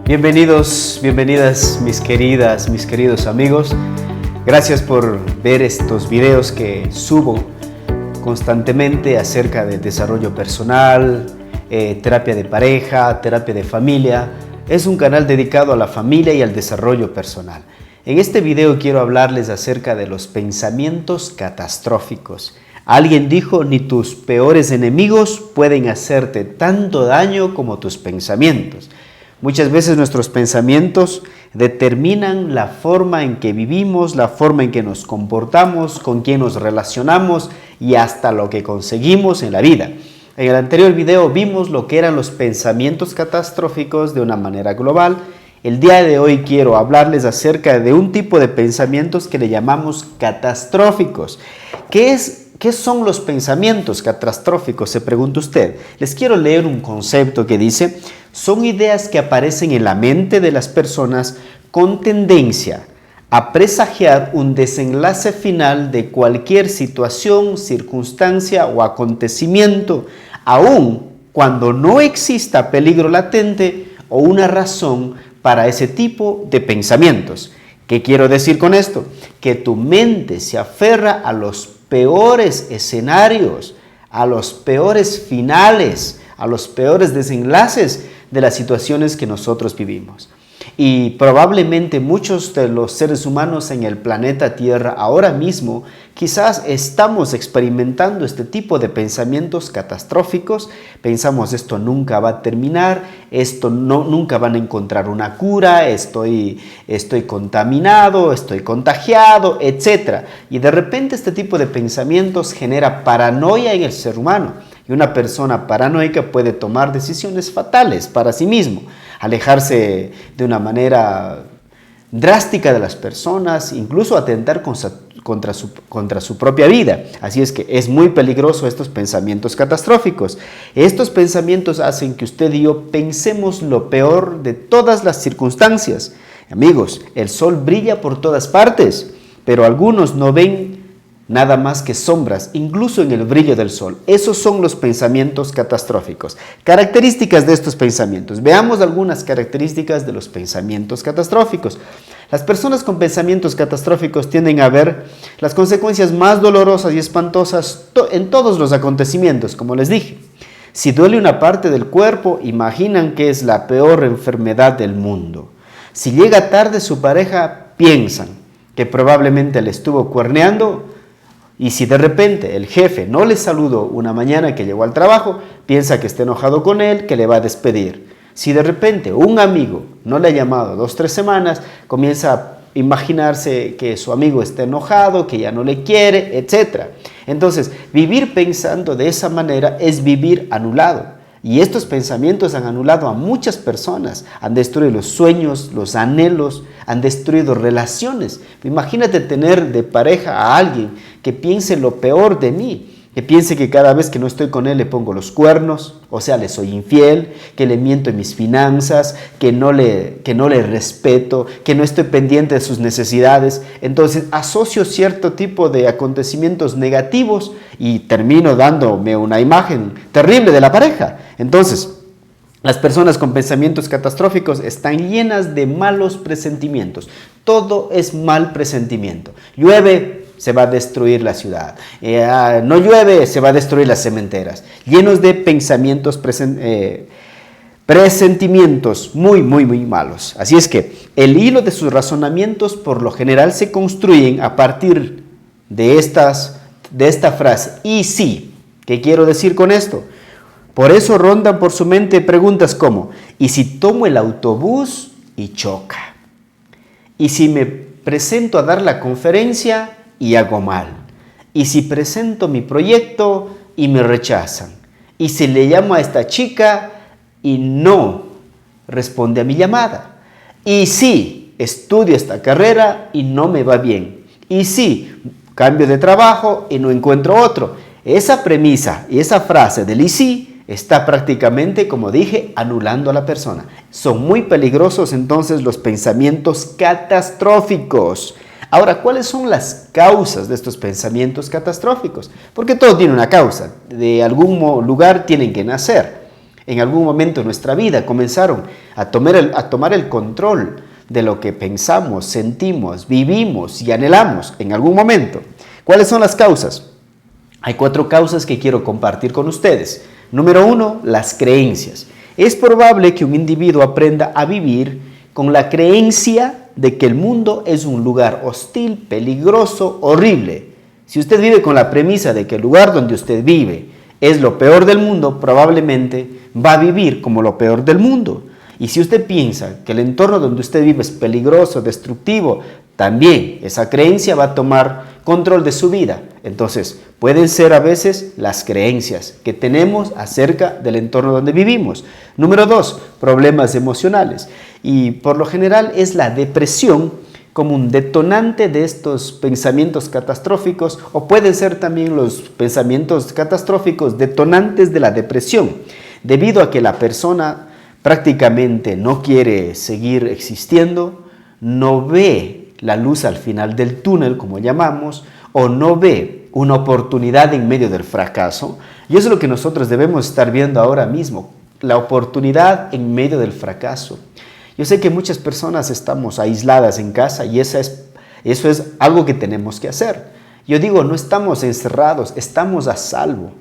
Bienvenidos, bienvenidas mis queridas, mis queridos amigos. Gracias por ver estos videos que subo constantemente acerca de desarrollo personal, terapia de pareja, terapia de familia. Es un canal dedicado a la familia y al desarrollo personal. En este video quiero hablarles acerca de los pensamientos catastróficos. Alguien dijo, ni tus peores enemigos pueden hacerte tanto daño como tus pensamientos. Muchas veces nuestros pensamientos determinan la forma en que vivimos, la forma en que nos comportamos, con quién nos relacionamos y hasta lo que conseguimos en la vida. En el anterior video vimos lo que eran los pensamientos catastróficos de una manera global. El día de hoy quiero hablarles acerca de un tipo de pensamientos que le llamamos catastróficos. ¿Qué son los pensamientos catastróficos? Se pregunta usted. Les quiero leer un concepto que dice: son ideas que aparecen en la mente de las personas con tendencia a presagiar un desenlace final de cualquier situación, circunstancia o acontecimiento, aun cuando no exista peligro latente o una razón para ese tipo de pensamientos. ¿Qué quiero decir con esto? Que tu mente se aferra a los peores escenarios, a los peores finales, a los peores desenlaces de las situaciones que nosotros vivimos. Y probablemente muchos de los seres humanos en el planeta Tierra ahora mismo quizás estamos experimentando este tipo de pensamientos catastróficos. Pensamos, esto nunca va a terminar, nunca van a encontrar una cura, estoy contaminado, estoy contagiado, etc. Y de repente este tipo de pensamientos genera paranoia en el ser humano. Y una persona paranoica puede tomar decisiones fatales para sí mismo, alejarse de una manera drástica de las personas, incluso atentar contra su propia vida. Así es que es muy peligroso estos pensamientos catastróficos. Estos pensamientos hacen que usted y yo pensemos lo peor de todas las circunstancias. Amigos, el sol brilla por todas partes, pero algunos no ven nada más que sombras, incluso en el brillo del sol. Esos son los pensamientos catastróficos. Características de estos pensamientos. Veamos algunas características de los pensamientos catastróficos. Las personas con pensamientos catastróficos tienden a ver las consecuencias más dolorosas y espantosas en todos los acontecimientos, como les dije. Si duele una parte del cuerpo, imaginan que es la peor enfermedad del mundo. Si llega tarde su pareja, piensan que probablemente le estuvo cuerneando. Y si de repente el jefe no le saludó una mañana que llegó al trabajo, piensa que está enojado con él, que le va a despedir. Si de repente un amigo no le ha llamado 2 o 3 semanas, comienza a imaginarse que su amigo está enojado, que ya no le quiere, etc. Entonces, vivir pensando de esa manera es vivir anulado. Y estos pensamientos han anulado a muchas personas, han destruido los sueños, los anhelos, han destruido relaciones. Imagínate tener de pareja a alguien que piense lo peor de mí, que piense que cada vez que no estoy con él le pongo los cuernos, o sea, le soy infiel, que le miento en mis finanzas, que no le respeto, que no estoy pendiente de sus necesidades. Entonces asocio cierto tipo de acontecimientos negativos y termino dándome una imagen terrible de la pareja. Entonces, las personas con pensamientos catastróficos están llenas de malos presentimientos. Todo es mal presentimiento. Llueve, se va a destruir la ciudad. No llueve, se va a destruir las cementeras. Llenos de pensamientos, presentimientos muy malos. Así es que el hilo de sus razonamientos por lo general se construyen a partir de esta frase. Y sí, ¿qué quiero decir con esto? Por eso rondan por su mente preguntas como: ¿y si tomo el autobús y choca? ¿Y si me presento a dar la conferencia y hago mal? ¿Y si presento mi proyecto y me rechazan? ¿Y si le llamo a esta chica y no responde a mi llamada? ¿Y si estudio esta carrera y no me va bien? ¿Y si cambio de trabajo y no encuentro otro? Esa premisa y esa frase del "y si" está prácticamente, como dije, anulando a la persona. Son muy peligrosos entonces los pensamientos catastróficos. Ahora, ¿cuáles son las causas de estos pensamientos catastróficos? Porque todo tiene una causa, de algún lugar tienen que nacer. En algún momento de nuestra vida comenzaron a tomar el control de lo que pensamos, sentimos, vivimos y anhelamos en algún momento. ¿Cuáles son las causas? Hay 4 causas que quiero compartir con ustedes. Número 1, las creencias. Es probable que un individuo aprenda a vivir con la creencia de que el mundo es un lugar hostil, peligroso, horrible. Si usted vive con la premisa de que el lugar donde usted vive es lo peor del mundo, probablemente va a vivir como lo peor del mundo. Y si usted piensa que el entorno donde usted vive es peligroso, destructivo, también esa creencia va a tomar control de su vida. Entonces, pueden ser a veces las creencias que tenemos acerca del entorno donde vivimos. Número 2, problemas emocionales. Y por lo general es la depresión como un detonante de estos pensamientos catastróficos, o pueden ser también los pensamientos catastróficos detonantes de la depresión, debido a que la persona prácticamente no quiere seguir existiendo, no ve la luz al final del túnel, como llamamos, o no ve una oportunidad en medio del fracaso. Y eso es lo que nosotros debemos estar viendo ahora mismo, la oportunidad en medio del fracaso. Yo sé que muchas personas estamos aisladas en casa y eso es algo que tenemos que hacer. Yo digo, no estamos encerrados, estamos a salvo.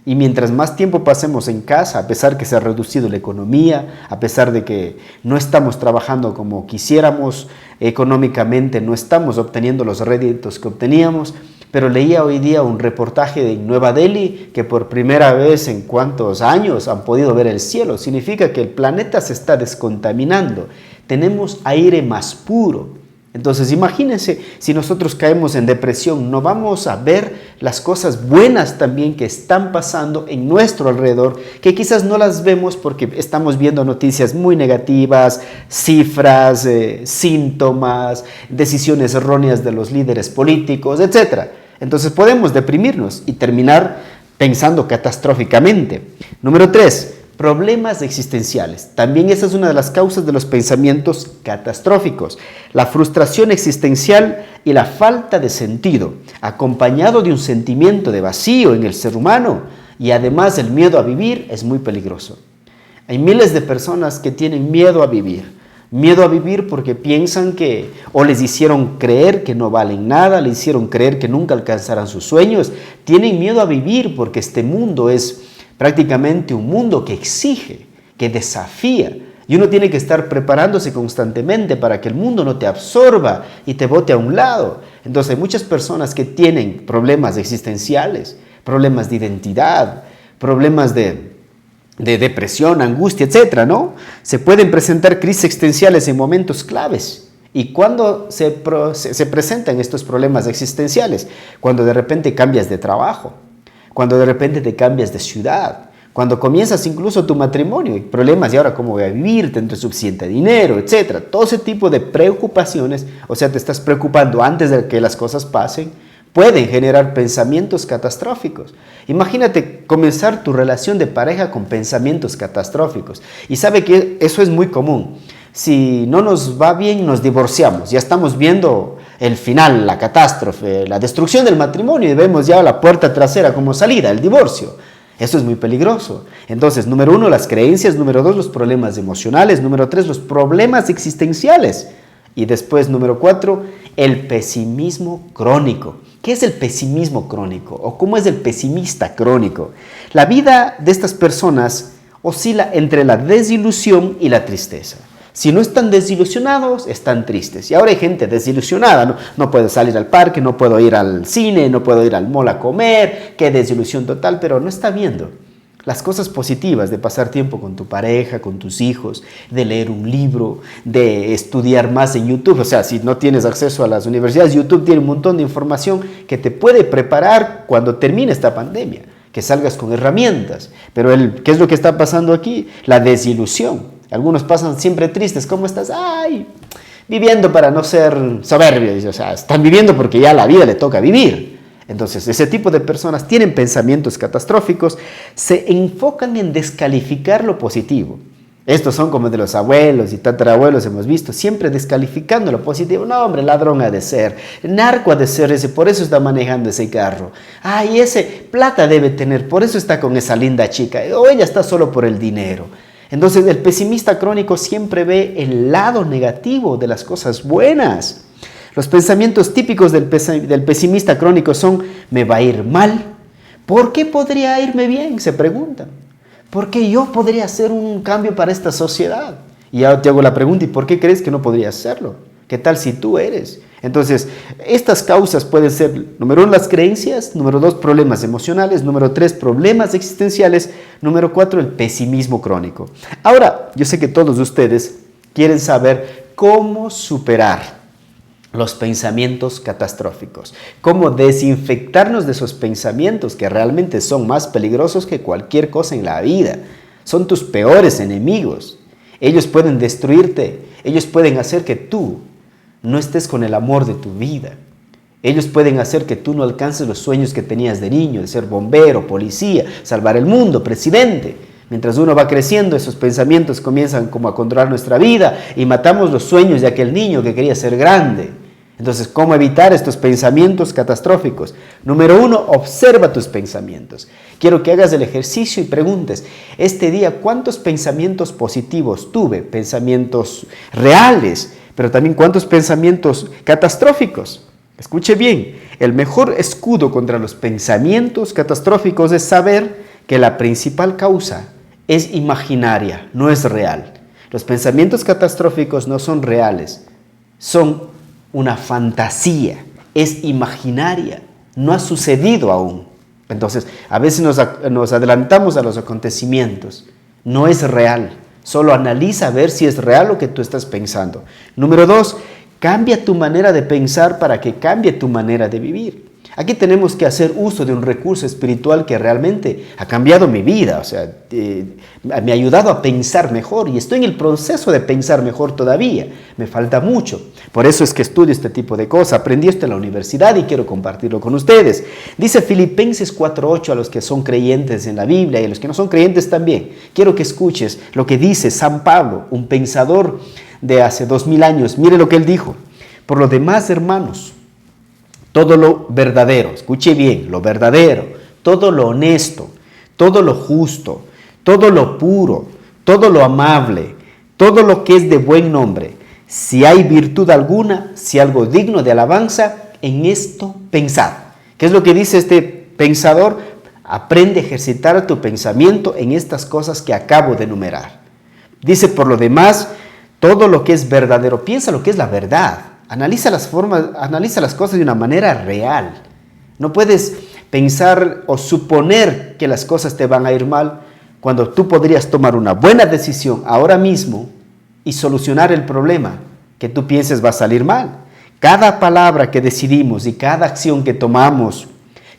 Y mientras más tiempo pasemos en casa, a pesar que se ha reducido la economía, a pesar de que no estamos trabajando como quisiéramos económicamente, no estamos obteniendo los réditos que obteníamos, pero leía hoy día un reportaje de Nueva Delhi que por primera vez en cuántos años han podido ver el cielo. Significa que el planeta se está descontaminando, tenemos aire más puro. Entonces imagínense, si nosotros caemos en depresión, no vamos a ver las cosas buenas también que están pasando en nuestro alrededor, que quizás no las vemos porque estamos viendo noticias muy negativas, cifras, síntomas, decisiones erróneas de los líderes políticos, etc. Entonces podemos deprimirnos y terminar pensando catastróficamente. Número 3. Problemas existenciales. También esa es una de las causas de los pensamientos catastróficos. La frustración existencial y la falta de sentido, acompañado de un sentimiento de vacío en el ser humano y además el miedo a vivir es muy peligroso. Hay miles de personas que tienen miedo a vivir porque piensan que o les hicieron creer que no valen nada, les hicieron creer que nunca alcanzarán sus sueños, tienen miedo a vivir porque este mundo es prácticamente un mundo que exige, que desafía. Y uno tiene que estar preparándose constantemente para que el mundo no te absorba y te bote a un lado. Entonces hay muchas personas que tienen problemas existenciales, problemas de identidad, problemas de depresión, angustia, etc., ¿no? Se pueden presentar crisis existenciales en momentos claves. ¿Y cuándo se presentan estos problemas existenciales? Cuando de repente cambias de trabajo, cuando de repente te cambias de ciudad, cuando comienzas incluso tu matrimonio y problemas, y ahora cómo voy a vivir, tendré suficiente dinero, etc. Todo ese tipo de preocupaciones, o sea, te estás preocupando antes de que las cosas pasen, pueden generar pensamientos catastróficos. Imagínate comenzar tu relación de pareja con pensamientos catastróficos. Y sabe que eso es muy común. Si no nos va bien, nos divorciamos. Ya estamos viendo el final, la catástrofe, la destrucción del matrimonio y vemos ya la puerta trasera como salida, el divorcio. Eso es muy peligroso. Entonces, número 1, las creencias. Número 2, los problemas emocionales. Número 3, los problemas existenciales. Y después, número 4, el pesimismo crónico. ¿Qué es el pesimismo crónico? ¿O cómo es el pesimista crónico? La vida de estas personas oscila entre la desilusión y la tristeza. Si no están desilusionados, están tristes. Y ahora hay gente desilusionada. No puedo salir al parque, no puedo ir al cine, no puedo ir al mall a comer. Qué desilusión total, pero no está viendo las cosas positivas de pasar tiempo con tu pareja, con tus hijos, de leer un libro, de estudiar más en YouTube. O sea, si no tienes acceso a las universidades, YouTube tiene un montón de información que te puede preparar cuando termine esta pandemia, que salgas con herramientas. Pero ¿qué es lo que está pasando aquí? La desilusión. Algunos pasan siempre tristes. ¿Cómo estás? ¡Ay! Viviendo para no ser soberbios. O sea, están viviendo porque ya la vida le toca vivir. Entonces, ese tipo de personas tienen pensamientos catastróficos, se enfocan en descalificar lo positivo. Estos son como de los abuelos y tatarabuelos, hemos visto, siempre descalificando lo positivo. No, hombre, ladrón ha de ser, narco ha de ser ese, por eso está manejando ese carro. Ay, ese plata debe tener, por eso está con esa linda chica. O ella está solo por el dinero. Entonces el pesimista crónico siempre ve el lado negativo de las cosas buenas. Los pensamientos típicos del pesimista crónico son: me va a ir mal. ¿Por qué podría irme bien?, se preguntan. ¿Por qué yo podría hacer un cambio para esta sociedad? Y ahora te hago la pregunta: ¿y por qué crees que no podría hacerlo? ¿Qué tal si tú eres? Entonces, estas causas pueden ser, número 1, las creencias; número 2, problemas emocionales; número 3, problemas existenciales; número 4, el pesimismo crónico. Ahora, yo sé que todos ustedes quieren saber cómo superar los pensamientos catastróficos, cómo desinfectarnos de esos pensamientos que realmente son más peligrosos que cualquier cosa en la vida. Son tus peores enemigos. Ellos pueden destruirte, ellos pueden hacer que tú no estés con el amor de tu vida. Ellos pueden hacer que tú no alcances los sueños que tenías de niño, de ser bombero, policía, salvar el mundo, presidente. Mientras uno va creciendo, esos pensamientos comienzan como a controlar nuestra vida y matamos los sueños de aquel niño que quería ser grande. Entonces, ¿cómo evitar estos pensamientos catastróficos? Número 1, observa tus pensamientos. Quiero que hagas el ejercicio y preguntes: este día, ¿cuántos pensamientos positivos tuve? Pensamientos reales, pero también ¿cuántos pensamientos catastróficos? Escuche bien, el mejor escudo contra los pensamientos catastróficos es saber que la principal causa es imaginaria, no es real. Los pensamientos catastróficos no son reales, son una fantasía, es imaginaria, no ha sucedido aún. Entonces, a veces nos adelantamos a los acontecimientos, no es real. Solo analiza a ver si es real lo que tú estás pensando. Número 2, cambia tu manera de pensar para que cambie tu manera de vivir. Aquí tenemos que hacer uso de un recurso espiritual que realmente ha cambiado mi vida, o sea, me ha ayudado a pensar mejor y estoy en el proceso de pensar mejor todavía, me falta mucho. Por eso es que estudio este tipo de cosas, aprendí esto en la universidad y quiero compartirlo con ustedes. Dice Filipenses 4:8 a los que son creyentes en la Biblia y a los que no son creyentes también. Quiero que escuches lo que dice San Pablo, un pensador de hace 2000 años. Mire lo que él dijo: por lo demás, hermanos, todo lo verdadero, escuche bien, lo verdadero, todo lo honesto, todo lo justo, todo lo puro, todo lo amable, todo lo que es de buen nombre, si hay virtud alguna, si algo digno de alabanza, en esto pensad. ¿Qué es lo que dice este pensador? Aprende a ejercitar tu pensamiento en estas cosas que acabo de enumerar. Dice: por lo demás, todo lo que es verdadero, piensa lo que es la verdad. Analiza las cosas de una manera real. No puedes pensar o suponer que las cosas te van a ir mal cuando tú podrías tomar una buena decisión ahora mismo y solucionar el problema que tú pienses va a salir mal. Cada palabra que decidimos y cada acción que tomamos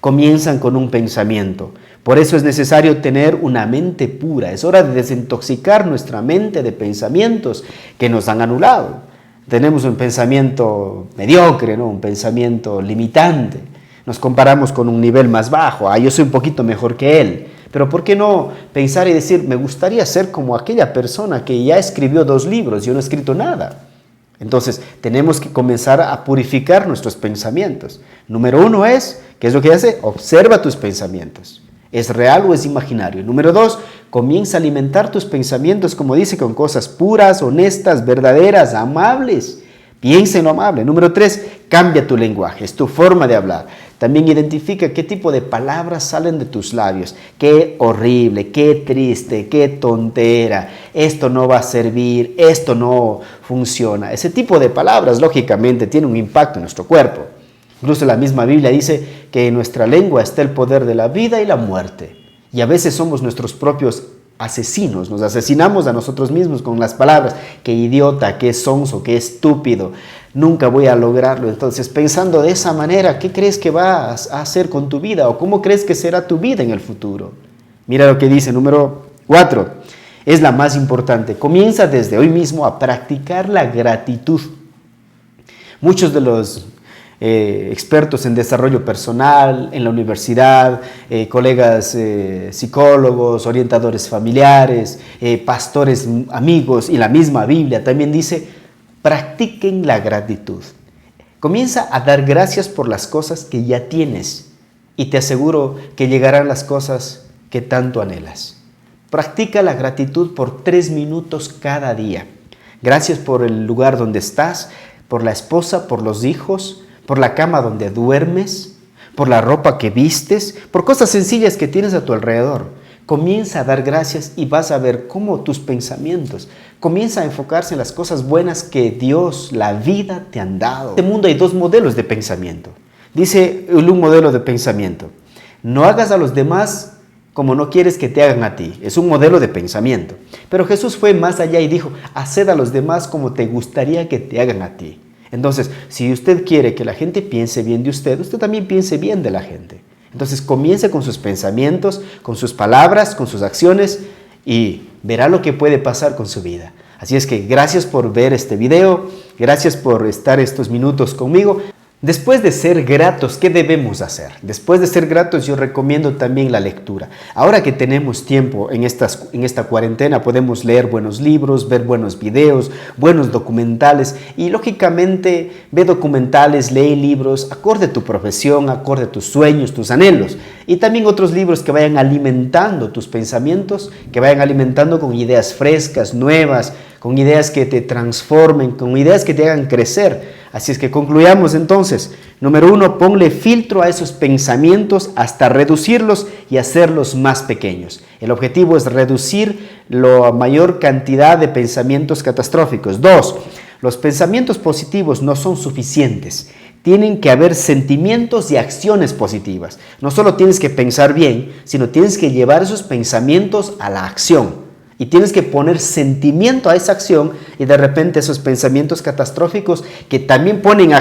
comienzan con un pensamiento. Por eso es necesario tener una mente pura. Es hora de desintoxicar nuestra mente de pensamientos que nos han anulado. Tenemos un pensamiento mediocre, ¿no? Un pensamiento limitante. Nos comparamos con un nivel más bajo. Yo soy un poquito mejor que él. Pero ¿por qué no pensar y decir: me gustaría ser como aquella persona que ya escribió 2 libros y yo no he escrito nada? Entonces, tenemos que comenzar a purificar nuestros pensamientos. Número 1 es, ¿qué es lo que hace? Observa tus pensamientos. ¿Es real o es imaginario? Número 2, comienza a alimentar tus pensamientos, como dice, con cosas puras, honestas, verdaderas, amables. Piensa en lo amable. Número 3, cambia tu lenguaje, es tu forma de hablar. También identifica qué tipo de palabras salen de tus labios. Qué horrible, qué triste, qué tontera, esto no va a servir, esto no funciona. Ese tipo de palabras, lógicamente, tiene un impacto en nuestro cuerpo. Incluso la misma Biblia dice que en nuestra lengua está el poder de la vida y la muerte. Y a veces somos nuestros propios asesinos, nos asesinamos a nosotros mismos con las palabras: qué idiota, qué sonso, qué estúpido, nunca voy a lograrlo. Entonces, pensando de esa manera, ¿qué crees que vas a hacer con tu vida? ¿O cómo crees que será tu vida en el futuro? Mira lo que dice, número 4, es la más importante. Comienza desde hoy mismo a practicar la gratitud. Muchos de los expertos en desarrollo personal, en la universidad, colegas psicólogos, orientadores familiares, pastores amigos, y la misma Biblia también dice, practiquen la gratitud. Comienza a dar gracias por las cosas que ya tienes y te aseguro que llegarán las cosas que tanto anhelas. Practica la gratitud por 3 minutos cada día. Gracias por el lugar donde estás, por la esposa, por los hijos, por la cama donde duermes, por la ropa que vistes, por cosas sencillas que tienes a tu alrededor. Comienza a dar gracias y vas a ver cómo tus pensamientos comienzan a enfocarse en las cosas buenas que Dios, la vida te han dado. En este mundo hay 2 modelos de pensamiento. Dice un modelo de pensamiento: no hagas a los demás como no quieres que te hagan a ti. Es un modelo de pensamiento. Pero Jesús fue más allá y dijo, haced a los demás como te gustaría que te hagan a ti. Entonces, si usted quiere que la gente piense bien de usted, usted también piense bien de la gente. Entonces, comience con sus pensamientos, con sus palabras, con sus acciones y verá lo que puede pasar con su vida. Así es que gracias por ver este video, gracias por estar estos minutos conmigo. Después de ser gratos, ¿qué debemos hacer? Después de ser gratos, yo recomiendo también la lectura. Ahora que tenemos tiempo en esta cuarentena, podemos leer buenos libros, ver buenos videos, buenos documentales y lógicamente ve documentales, lee libros, acorde a tu profesión, acorde a tus sueños, tus anhelos. Y también otros libros que vayan alimentando tus pensamientos, que vayan alimentando con ideas frescas, nuevas, con ideas que te transformen, con ideas que te hagan crecer. Así es que concluyamos entonces. Número 1, ponle filtro a esos pensamientos hasta reducirlos y hacerlos más pequeños. El objetivo es reducir la mayor cantidad de pensamientos catastróficos. 2, los pensamientos positivos no son suficientes. Tienen que haber sentimientos y acciones positivas. No solo tienes que pensar bien, sino tienes que llevar esos pensamientos a la acción. Y tienes que poner sentimiento a esa acción y de repente esos pensamientos catastróficos que también ponen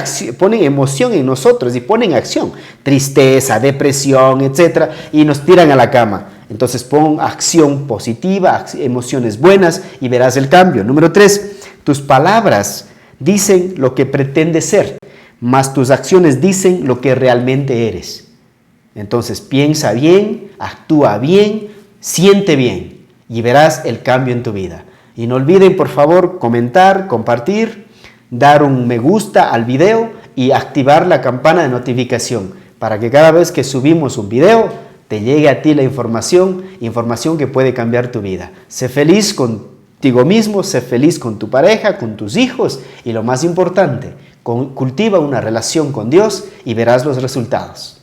emoción en nosotros y ponen acción. Tristeza, depresión, etc. Y nos tiran a la cama. Entonces pon acción positiva, emociones buenas y verás el cambio. Número 3, tus palabras dicen lo que pretendes ser, mas tus acciones dicen lo que realmente eres. Entonces piensa bien, actúa bien, siente bien. Y verás el cambio en tu vida. Y no olviden, por favor, comentar, compartir, dar un me gusta al video y activar la campana de notificación para que cada vez que subimos un video te llegue a ti la información que puede cambiar tu vida. Sé feliz contigo mismo, sé feliz con tu pareja, con tus hijos y lo más importante, cultiva una relación con Dios y verás los resultados.